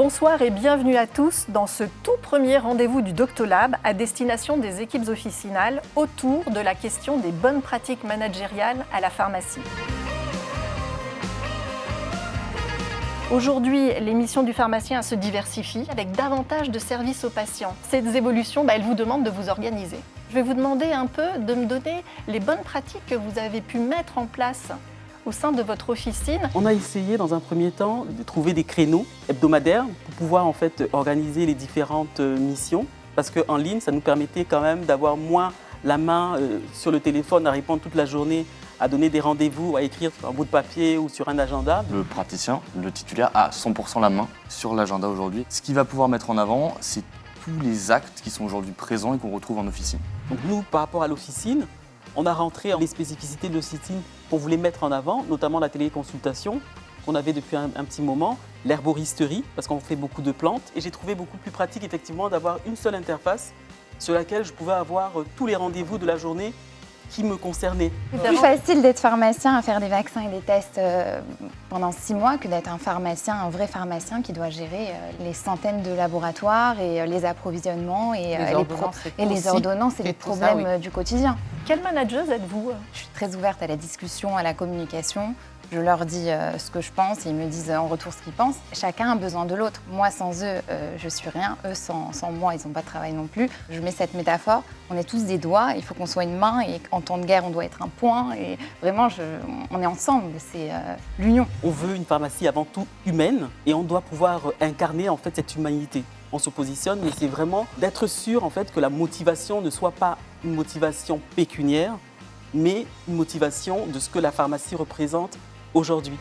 Bonsoir et bienvenue à tous dans ce tout premier rendez-vous du Doctolab à destination des équipes officinales autour de la question des bonnes pratiques managériales à la pharmacie. Aujourd'hui, les missions du pharmacien se diversifient avec davantage de services aux patients. Ces évolutions, elles vous demandent de vous organiser. Je vais vous demander un peu de me donner les bonnes pratiques que vous avez pu mettre en place au sein de votre officine. On a essayé dans un premier temps de trouver des créneaux hebdomadaires pour pouvoir organiser les différentes missions parce qu'en ligne, ça nous permettait quand même d'avoir moins la main sur le téléphone à répondre toute la journée, à donner des rendez-vous, à écrire sur un bout de papier ou sur un agenda. Le praticien, le titulaire, a 100% la main sur l'agenda aujourd'hui. Ce qu'il va pouvoir mettre en avant, c'est tous les actes qui sont aujourd'hui présents et qu'on retrouve en officine. Donc nous, par rapport à l'officine, on a rentré les spécificités de l'officine pour vous les mettre en avant, notamment la téléconsultation qu'on avait depuis un petit moment, l'herboristerie, parce qu'on fait beaucoup de plantes. Et j'ai trouvé beaucoup plus pratique effectivement d'avoir une seule interface sur laquelle je pouvais avoir tous les rendez-vous de la journée qui me concernaient. C'est plus facile d'être pharmacien à faire des vaccins et des tests pendant 6 mois que d'être un vrai pharmacien qui doit gérer les centaines de laboratoires et les approvisionnements et les ordonnances et les problèmes du quotidien. Quelle manageuse êtes-vous ? Je suis très ouverte à la discussion, à la communication. Je leur dis ce que je pense et ils me disent en retour ce qu'ils pensent. Chacun a besoin de l'autre. Moi, sans eux, je suis rien. Eux, sans moi, ils n'ont pas de travail non plus. Je mets cette métaphore. On est tous des doigts. Il faut qu'on soit une main et en temps de guerre, on doit être un poing. Et vraiment, on est ensemble. C'est l'union. On veut une pharmacie avant tout humaine et on doit pouvoir incarner cette humanité. On se positionne, mais c'est vraiment d'être sûr que la motivation ne soit pas une motivation pécuniaire, mais une motivation de ce que la pharmacie représente aujourd'hui.